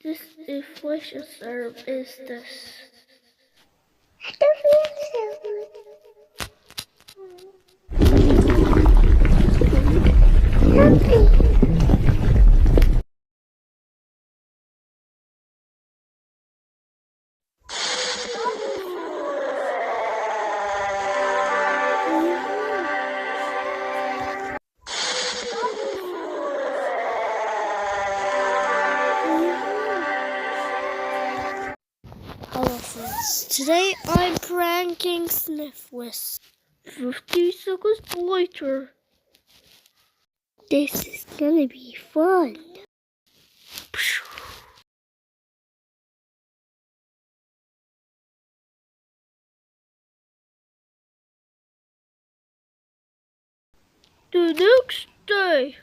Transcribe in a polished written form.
This inflation syrup is this. I don't feel so happy. Hello friends, today I'm pranking Sniffles. 50 seconds later. This is gonna be fun. The next day.